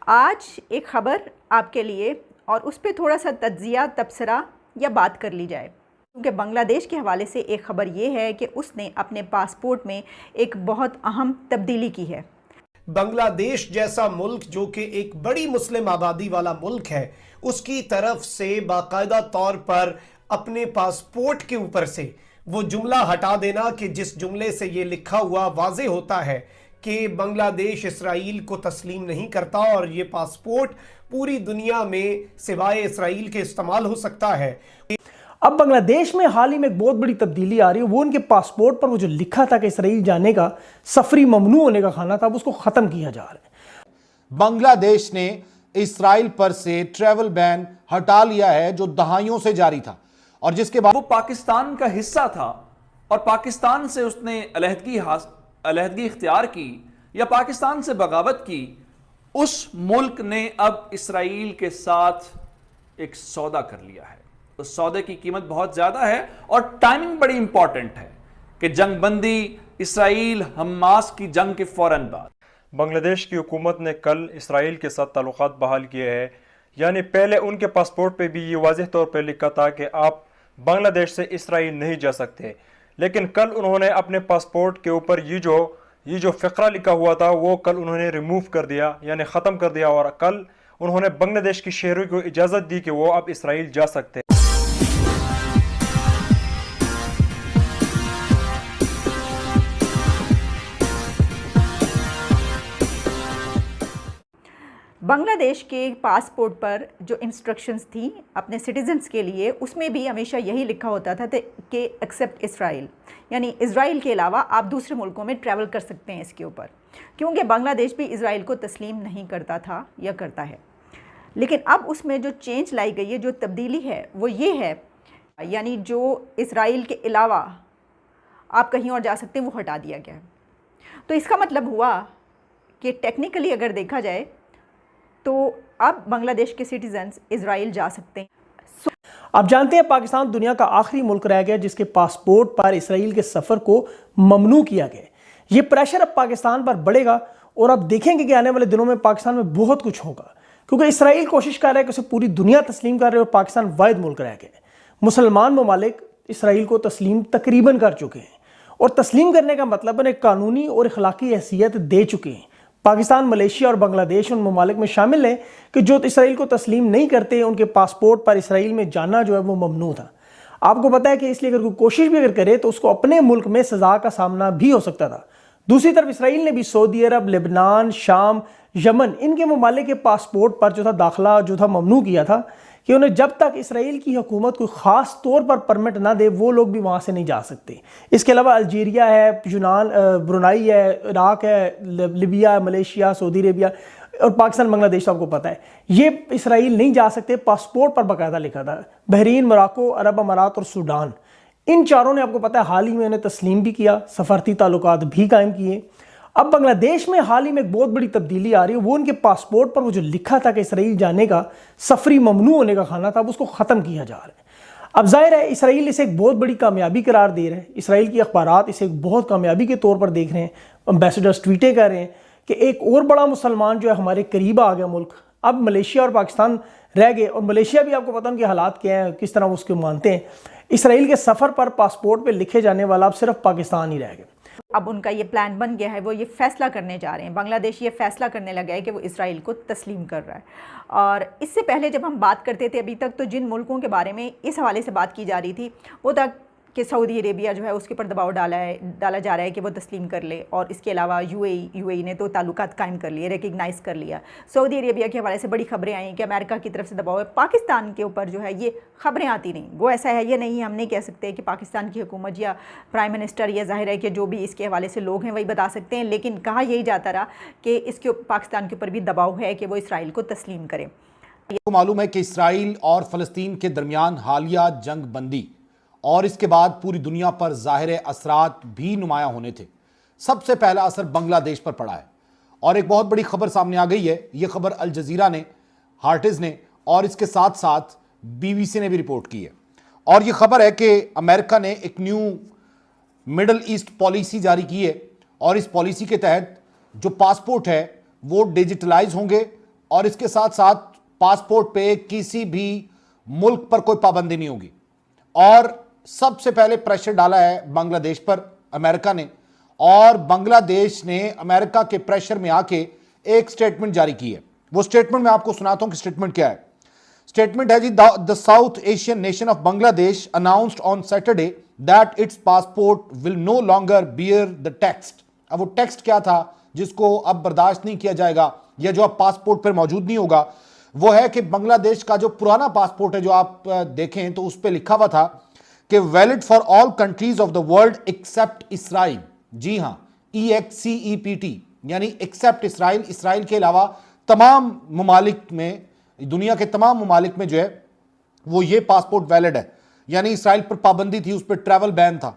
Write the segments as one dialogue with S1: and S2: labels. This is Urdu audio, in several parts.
S1: آج ایک خبر آپ کے لیے اور اس پہ تھوڑا سا تجزیہ تبصرہ یا بات کر لی جائے، کیونکہ بنگلہ دیش کے حوالے سے ایک خبر یہ ہے کہ اس نے اپنے پاسپورٹ میں ایک بہت اہم تبدیلی کی ہے۔
S2: بنگلہ دیش جیسا ملک جو کہ ایک بڑی مسلم آبادی والا ملک ہے، اس کی طرف سے باقاعدہ طور پر اپنے پاسپورٹ کے اوپر سے وہ جملہ ہٹا دینا کہ جس جملے سے یہ لکھا ہوا واضح ہوتا ہے کہ بنگلہ دیش اسرائیل کو تسلیم نہیں کرتا اور یہ پاسپورٹ پوری دنیا میں سوائے اسرائیل کے استعمال ہو سکتا ہے۔
S3: اب بنگلہ دیش میں حال ہی میں ایک بہت بڑی تبدیلی آ رہی ہے، وہ ان کے پاسپورٹ پر وہ جو لکھا تھا کہ اسرائیل جانے کا سفری ممنوع ہونے کا خانہ تھا، اب اس کو ختم کیا جا رہا ہے۔
S4: بنگلہ دیش نے اسرائیل پر سے ٹریول بین ہٹا لیا ہے جو دہائیوں سے جاری تھا، اور جس کے بعد
S5: وہ پاکستان کا حصہ تھا اور پاکستان سے اس نے علیحدگی اختیار کی یا پاکستان سے بغاوت کی۔ اس ملک نے اب اسرائیل کے ساتھ ایک سودا کر لیا ہے۔ اس سودے کی قیمت بہت زیادہ ہے اور ٹائمنگ بڑی امپورٹنٹ ہے کہ جنگ بندی اسرائیل حماس کی جنگ کے فوراً بعد
S6: بنگلہ دیش کی حکومت نے کل اسرائیل کے ساتھ تعلقات بحال کیے ہیں، یعنی پہلے ان کے پاسپورٹ پہ بھی یہ واضح طور پہ لکھا تھا کہ آپ بنگلہ دیش سے اسرائیل نہیں جا سکتے، لیکن کل انہوں نے اپنے پاسپورٹ کے اوپر یہ جو فقرہ لکھا ہوا تھا وہ کل انہوں نے ریموو کر دیا، یعنی ختم کر دیا، اور کل انہوں نے بنگلہ دیش کی شہریوں کو اجازت دی کہ وہ اب اسرائیل جا سکتے۔
S1: بنگلہ دیش کے پاسپورٹ پر جو انسٹرکشنز تھیں اپنے سٹیزنز کے لیے، اس میں بھی ہمیشہ یہی لکھا ہوتا تھا کہ ایکسیپٹ اسرائیل، یعنی اسرائیل کے علاوہ آپ دوسرے ملکوں میں ٹریول کر سکتے ہیں اس کے اوپر، کیونکہ بنگلہ دیش بھی اسرائیل کو تسلیم نہیں کرتا تھا یا کرتا ہے۔ لیکن اب اس میں جو چینج لائی گئی ہے، جو تبدیلی ہے وہ یہ ہے، یعنی جو اسرائیل کے علاوہ آپ کہیں اور جا سکتے ہیں وہ ہٹا دیا گیا۔ تو اس کا مطلب ہوا کہ ٹیکنیکلی اگر دیکھا جائے تو اب بنگلہ دیش کے سٹیزنز اسرائیل جا سکتے ہیں۔
S3: آپ جانتے ہیں پاکستان دنیا کا آخری ملک رہ گیا جس کے پاسپورٹ پر اسرائیل کے سفر کو ممنوع کیا گیا۔ یہ پریشر اب پاکستان پر بڑھے گا اور اب دیکھیں گے کہ آنے والے دنوں میں پاکستان میں بہت کچھ ہوگا، کیونکہ اسرائیل کوشش کر رہا ہے کہ اسے پوری دنیا تسلیم کر رہے اور پاکستان واحد ملک رہ گیا۔ مسلمان ممالک اسرائیل کو تسلیم تقریباً کر چکے ہیں، اور تسلیم کرنے کا مطلب انہیں قانونی اور اخلاقی حیثیت دے چکے ہیں۔ پاکستان، ملیشیا اور بنگلہ دیش ان ممالک میں شامل ہیں کہ جو اسرائیل کو تسلیم نہیں کرتے، ان کے پاسپورٹ پر اسرائیل میں جانا جو ہے وہ ممنوع تھا۔ آپ کو پتہ ہے کہ اس لیے اگر کوئی کوشش بھی اگر کرے تو اس کو اپنے ملک میں سزا کا سامنا بھی ہو سکتا تھا۔ دوسری طرف اسرائیل نے بھی سعودی عرب، لبنان، شام، یمن، ان کے ممالک کے پاسپورٹ پر جو تھا داخلہ جو تھا ممنوع کیا تھا کہ انہیں جب تک اسرائیل کی حکومت کوئی خاص طور پر پرمٹ نہ دے وہ لوگ بھی وہاں سے نہیں جا سکتے۔ اس کے علاوہ الجیریا ہے، یونان، برونائی ہے، عراق ہے، لیبیا، ملیشیا، سعودی عربیہ اور پاکستان، بنگلہ دیش، آپ کو پتہ ہے یہ اسرائیل نہیں جا سکتے۔ پاسپورٹ پر باقاعدہ لکھا تھا۔ بحرین، موراکو، عرب امارات اور سوڈان، ان چاروں نے آپ کو پتہ ہے حال ہی میں انہیں تسلیم بھی کیا، سفارتی تعلقات بھی قائم کیے۔ اب بنگلہ دیش میں حال ہی میں ایک بہت بڑی تبدیلی آ رہی ہے، وہ ان کے پاسپورٹ پر وہ جو لکھا تھا کہ اسرائیل جانے کا سفری ممنوع ہونے کا خانہ تھا، اب اس کو ختم کیا جا رہا ہے۔ اب ظاہر ہے اسرائیل اسے ایک بہت بڑی کامیابی قرار دے رہے ہیں، اسرائیل کی اخبارات اسے ایک بہت کامیابی کے طور پر دیکھ رہے ہیں، امبیسڈرز ٹویٹیں کر رہے ہیں کہ ایک اور بڑا مسلمان جو ہے ہمارے قریب آ گیا ملک۔ اب ملیشیا اور پاکستان رہ گئے، اور ملیشیا بھی آپ کو پتہ ان کے حالات کیا ہیں، کس طرح وہ اس کو مانتے ہیں۔ اسرائیل کے سفر پر پاسپورٹ پہ لکھے جانے والا اب صرف پاکستان ہی رہ گیا۔
S1: اب ان کا یہ پلان بن گیا ہے، وہ یہ فیصلہ کرنے جا رہے ہیں، بنگلہ دیش یہ فیصلہ کرنے لگا ہے کہ وہ اسرائیل کو تسلیم کر رہا ہے۔ اور اس سے پہلے جب ہم بات کرتے تھے ابھی تک، تو جن ملکوں کے بارے میں اس حوالے سے بات کی جا رہی تھی وہ تھا کہ سعودی عربیہ جو ہے اس کے اوپر دباؤ ڈالا جا رہا ہے کہ وہ تسلیم کر لے، اور اس کے علاوہ یو اے ای نے تو تعلقات قائم کر لیے، ریکگنائز کر لیا۔ سعودی عربیہ کے حوالے سے بڑی خبریں آئیں کہ امریکہ کی طرف سے دباؤ ہے۔ پاکستان کے اوپر جو ہے یہ خبریں آتی نہیں، وہ ایسا ہے یہ نہیں، ہم نہیں کہہ سکتے کہ پاکستان کی حکومت یا پرائم منسٹر، یا ظاہر ہے کہ جو بھی اس کے حوالے سے لوگ ہیں وہی بتا سکتے ہیں، لیکن کہا یہی جاتا رہا کہ اس کے پاکستان کے اوپر بھی دباؤ ہے کہ وہ اسرائیل کو تسلیم کرے۔
S4: کو معلوم ہے کہ اسرائیل اور فلسطین کے درمیان حالیہ جنگ بندی اور اس کے بعد پوری دنیا پر ظاہر اثرات بھی نمایاں ہونے تھے۔ سب سے پہلا اثر بنگلہ دیش پر پڑا ہے، اور ایک بہت بڑی خبر سامنے آ گئی ہے۔ یہ خبر الجزیرہ نے، ہارٹز نے اور اس کے ساتھ ساتھ BBC نے بھی رپورٹ کی ہے، اور یہ خبر ہے کہ امریکہ نے ایک نیو مڈل ایسٹ پالیسی جاری کی ہے، اور اس پالیسی کے تحت جو پاسپورٹ ہے وہ ڈیجیٹلائز ہوں گے اور اس کے ساتھ ساتھ پاسپورٹ پہ کسی بھی ملک پر کوئی پابندی نہیں ہوگی. اور سب سے پہلے پریشر ڈالا ہے بنگلہ دیش پر امریکہ نے, اور بنگلہ دیش نے امریکہ کے پریشر میں آ کے ایک سٹیٹمنٹ جاری کی ہے. وہ سٹیٹمنٹ میں آپ کو سناتا ہوں کہ سٹیٹمنٹ کیا ہے. سٹیٹمنٹ ہے جی, the South Asian nation of Bangladesh announced on Saturday that its passport will no longer bear the text. اب وہ ٹیکسٹ کیا تھا جس کو اب برداشت نہیں کیا جائے گا یا جو اب پاسپورٹ پر موجود نہیں ہوگا, وہ ہے کہ بنگلہ دیش کا جو پرانا پاسپورٹ ہے جو آپ دیکھیں تو اس پہ لکھا ہوا تھا کہ valid for all countries of the world except Israel. جی ہاں, EXCEPT یعنی ایکسپٹ اسرائیل, اسرائیل کے علاوہ تمام ممالک میں, دنیا کے تمام ممالک میں جو ہے وہ یہ پاسپورٹ ویلڈ ہے. یعنی اسرائیل پر پابندی تھی, اس پہ ٹریول بین تھا,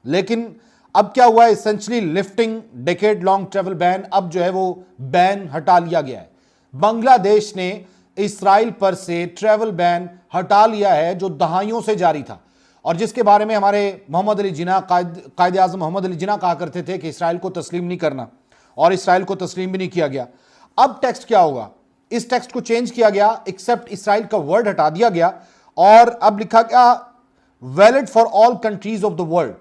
S4: لیکن اب کیا ہوا ہے, essentially lifting decade long travel ban, اب جو ہے وہ بین ہٹا لیا گیا ہے. بنگلہ دیش نے اسرائیل پر سے ٹریول بین ہٹا لیا ہے جو دہائیوں سے جاری تھا, اور جس کے بارے میں ہمارے محمد علی جناح, قائد اعظم محمد علی جناح کہا کرتے تھے کہ اسرائیل کو تسلیم نہیں کرنا, اور اسرائیل کو تسلیم بھی نہیں کیا گیا. اب ٹیکسٹ کیا ہوگا, اس ٹیکسٹ کو چینج کیا گیا, ایکسپٹ اسرائیل کا ورڈ ہٹا دیا گیا, اور اب لکھا گیا valid for all countries of the world.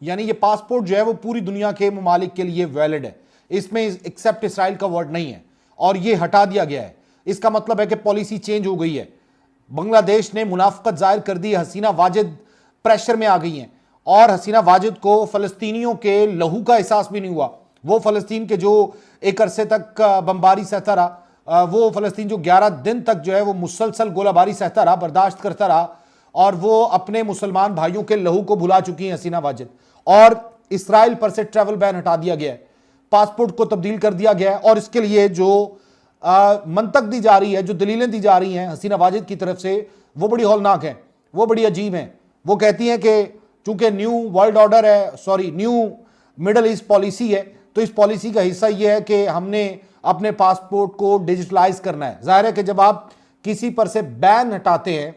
S4: یعنی یہ پاسپورٹ جو ہے وہ پوری دنیا کے ممالک کے لیے ویلڈ ہے, اس میں ایکسپٹ اسرائیل کا ورڈ نہیں ہے, اور یہ ہٹا دیا گیا ہے. اس کا مطلب ہے کہ پالیسی چینج ہو گئی ہے. بنگلہ دیش نے منافقت ظاہر کر دی, حسینہ واجد پریشر میں آ گئی ہیں, اور حسینہ واجد کو فلسطینیوں کے لہو کا احساس بھی نہیں ہوا. وہ فلسطین کے جو ایک عرصے تک بمباری سہتا رہا, وہ فلسطین جو 11 دن تک جو ہے وہ مسلسل گولہ باری سہتا رہا, برداشت کرتا رہا, اور وہ اپنے مسلمان بھائیوں کے لہو کو بھلا چکی ہیں حسینہ واجد. اور اسرائیل پر سے ٹریول بین ہٹا دیا گیا ہے, پاسپورٹ کو تبدیل کر دیا گیا ہے, اور اس کے لیے جو منطق دی جا رہی ہے, جو دلیلیں دی جا رہی ہیں حسینہ واجد کی طرف سے, وہ بڑی ہولناک ہیں, وہ بڑی عجیب ہیں. وہ کہتی ہیں کہ چونکہ نیو ورلڈ آرڈر ہے, نیو مڈل ایسٹ پالیسی ہے, تو اس پالیسی کا حصہ یہ ہے کہ ہم نے اپنے پاسپورٹ کو ڈیجیٹلائز کرنا ہے. ظاہر ہے کہ جب آپ کسی پر سے بین ہٹاتے ہیں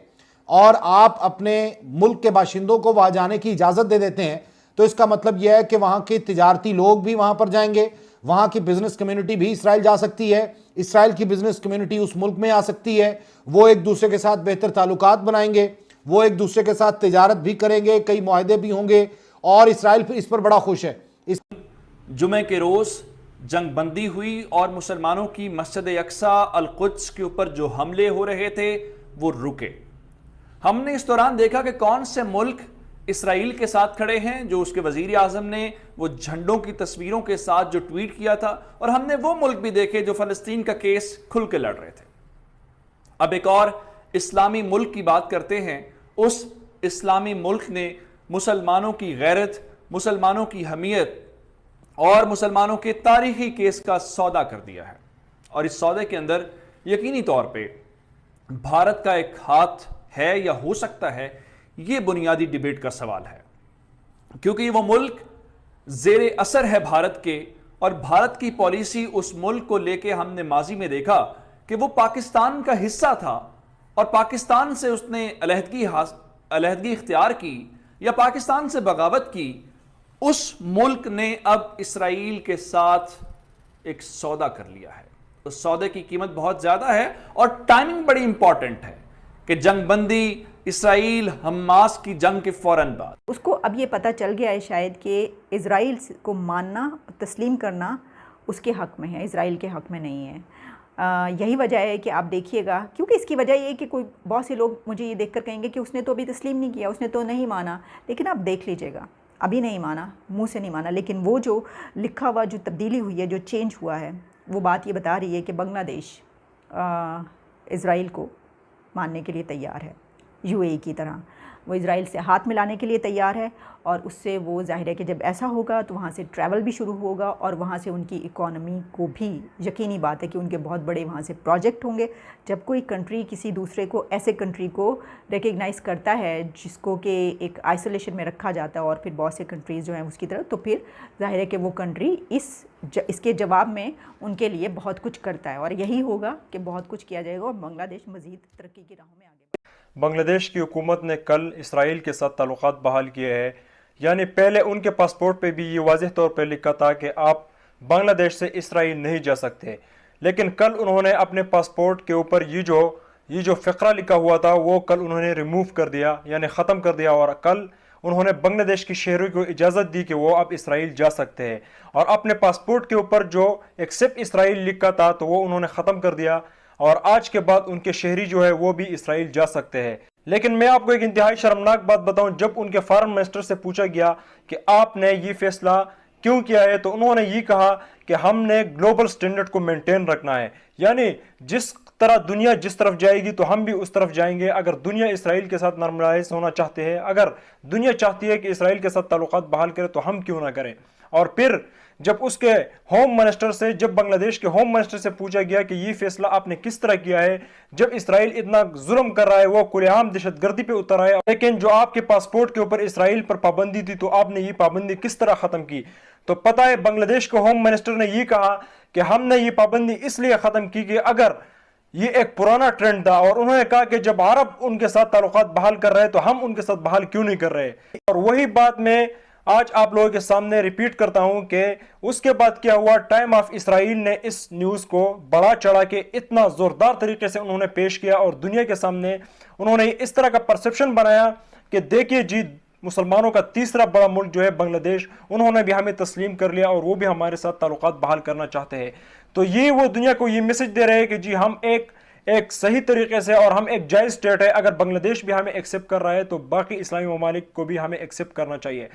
S4: اور آپ اپنے ملک کے باشندوں کو وہاں جانے کی اجازت دے دیتے ہیں, تو اس کا مطلب یہ ہے کہ وہاں کے تجارتی لوگ بھی وہاں پر جائیں گے, وہاں کی بزنس کمیونٹی بھی اسرائیل جا سکتی ہے, اسرائیل کی بزنس کمیونٹی اس ملک میں آ سکتی ہے, وہ ایک دوسرے کے ساتھ بہتر تعلقات بنائیں گے, وہ ایک دوسرے کے ساتھ تجارت بھی کریں گے, کئی معاہدے بھی ہوں گے, اور اسرائیل اس پر بڑا خوش ہے.
S5: جمعے کے روز جنگ بندی ہوئی اور مسلمانوں کی مسجد اقصیٰ القدس کے اوپر جو حملے ہو رہے تھے وہ رکے. ہم نے اس دوران دیکھا کہ کون سے ملک اسرائیل کے ساتھ کھڑے ہیں, جو اس کے وزیر اعظم نے وہ جھنڈوں کی تصویروں کے ساتھ جو ٹویٹ کیا تھا, اور ہم نے وہ ملک بھی دیکھے جو فلسطین کا کیس کھل کے لڑ رہے تھے. اب ایک اور اسلامی ملک کی بات کرتے ہیں. اس اسلامی ملک نے مسلمانوں کی غیرت, مسلمانوں کی حمیت اور مسلمانوں کے تاریخی کیس کا سودا کر دیا ہے, اور اس سودے کے اندر یقینی طور پہ بھارت کا ایک ہاتھ ہے یا ہو سکتا ہے, یہ بنیادی ڈیبیٹ کا سوال ہے. کیونکہ یہ وہ ملک زیر اثر ہے بھارت کے, اور بھارت کی پالیسی اس ملک کو لے کے ہم نے ماضی میں دیکھا کہ وہ پاکستان کا حصہ تھا, اور پاکستان سے اس نے علیحدگی اختیار کی یا پاکستان سے بغاوت کی. اس ملک نے اب اسرائیل کے ساتھ ایک سودا کر لیا ہے. اس سودے کی قیمت بہت زیادہ ہے, اور ٹائمنگ بڑی امپورٹنٹ ہے کہ جنگ بندی اسرائیل حماس کی جنگ کے فوراً بعد.
S1: اس کو اب یہ پتہ چل گیا ہے شاید کہ اسرائیل کو ماننا, تسلیم کرنا اس کے حق میں ہے, اسرائیل کے حق میں نہیں ہے. یہی وجہ ہے کہ آپ دیکھیے گا, کیونکہ اس کی وجہ یہ ہے کہ کوئی بہت سے لوگ مجھے یہ دیکھ کر کہیں گے کہ اس نے تو ابھی تسلیم نہیں کیا, اس نے تو نہیں مانا. لیکن آپ دیکھ لیجئے گا, ابھی نہیں مانا, منہ سے نہیں مانا, لیکن وہ جو لکھا ہوا جو تبدیلی ہوئی ہے, جو چینج ہوا ہے, وہ بات یہ بتا رہی ہے کہ بنگلہ دیش اسرائیل کو ماننے کے لیے تیار ہے. UAE کی طرح وہ اسرائیل سے ہاتھ ملانے کے لیے تیار ہے, اور اس سے وہ ظاہر ہے کہ جب ایسا ہوگا تو وہاں سے ٹریول بھی شروع ہوگا, اور وہاں سے ان کی اکانومی کو بھی یقینی بات ہے کہ ان کے بہت بڑے وہاں سے پروجیکٹ ہوں گے. جب کوئی کنٹری کسی دوسرے کو, ایسے کنٹری کو ریکگنائز کرتا ہے جس کو کہ ایک آئسولیشن میں رکھا جاتا ہے, اور پھر بہت سے کنٹریز جو ہیں اس کی طرف, تو پھر ظاہر ہے کہ وہ کنٹری اس کے جواب میں ان کے لیے بہت کچھ کرتا ہے, اور یہی ہوگا کہ بہت کچھ کیا جائے گا, اور بنگلہ دیش مزید ترقی کی راہوں میں آگے.
S6: بنگلہ دیش کی حکومت نے کل اسرائیل کے ساتھ تعلقات بحال کیے ہیں. یعنی پہلے ان کے پاسپورٹ پہ بھی یہ واضح طور پہ لکھا تھا کہ آپ بنگلہ دیش سے اسرائیل نہیں جا سکتے, لیکن کل انہوں نے اپنے پاسپورٹ کے اوپر یہ جو فقرہ لکھا ہوا تھا وہ کل انہوں نے ریموو کر دیا، یعنی ختم کر دیا، اور کل انہوں نے بنگلہ دیش کی شہریوں کو اجازت دی کہ وہ اب اسرائیل جا سکتے ہیں، اور اپنے پاسپورٹ کے اوپر جو ایکسیپٹ اسرائیل لکھا تھا تو وہ انہوں نے ختم کر دیا، اور آج کے بعد ان کے شہری جو ہے وہ بھی اسرائیل جا سکتے ہیں۔ لیکن میں آپ کو ایک انتہائی شرمناک بات بتاؤں، جب ان کے فارن منسٹر سے پوچھا گیا کہ آپ نے یہ فیصلہ کیوں کیا ہے تو انہوں نے یہ کہا کہ ہم نے گلوبل سٹینڈرڈ کو مینٹین رکھنا ہے، یعنی جس طرح دنیا جس طرف جائے گی تو ہم بھی اس طرف جائیں گے۔ اگر دنیا اسرائیل کے ساتھ نارملائز ہونا چاہتے ہیں، اگر دنیا چاہتی ہے کہ اسرائیل کے ساتھ تعلقات بحال کرے تو ہم کیوں نہ کریں۔ اور پھر جب اس کے ہوم منسٹر سے، جب بنگلہ دیش کے ہوم منسٹر سے پوچھا گیا کہ یہ فیصلہ آپ نے کس طرح کیا ہے، جب اسرائیل اتنا ظلم کر رہا ہے، وہ کھلے عام دہشت گردی پہ اتر آیا، لیکن جو آپ کے پاسپورٹ کے اوپر اسرائیل پر پابندی تھی تو آپ نے یہ پابندی کس طرح ختم کی؟ تو پتہ ہے بنگلہ دیش کے ہوم منسٹر نے یہ کہا کہ ہم نے یہ پابندی اس لیے ختم کی کہ اگر یہ ایک پرانا ٹرینڈ تھا، اور انہوں نے کہا کہ جب عرب ان کے ساتھ تعلقات بحال کر رہے تو ہم ان کے ساتھ بحال کیوں نہیں کر رہے۔ اور وہی بات میں آج آپ لوگوں کے سامنے ریپیٹ کرتا ہوں کہ اس کے بعد کیا ہوا، ٹائم آف اسرائیل نے اس نیوز کو بڑا چڑھا کے اتنا زوردار طریقے سے انہوں نے پیش کیا، اور دنیا کے سامنے انہوں نے اس طرح کا پرسپشن بنایا کہ دیکھیے جی، مسلمانوں کا تیسرا بڑا ملک جو ہے بنگلہ دیش، انہوں نے بھی ہمیں تسلیم کر لیا اور وہ بھی ہمارے ساتھ تعلقات بحال کرنا چاہتے ہیں۔ تو یہ وہ دنیا کو یہ میسج دے رہے ہیں کہ جی ہم ایک صحیح طریقے سے، اور ہم ایک جائز اسٹیٹ ہے، اگر بنگلہ دیش بھی ہمیں ایکسیپٹ کر رہا ہے تو باقی اسلامی ممالک کو بھی ہمیں ایکسیپٹ کرنا چاہیے۔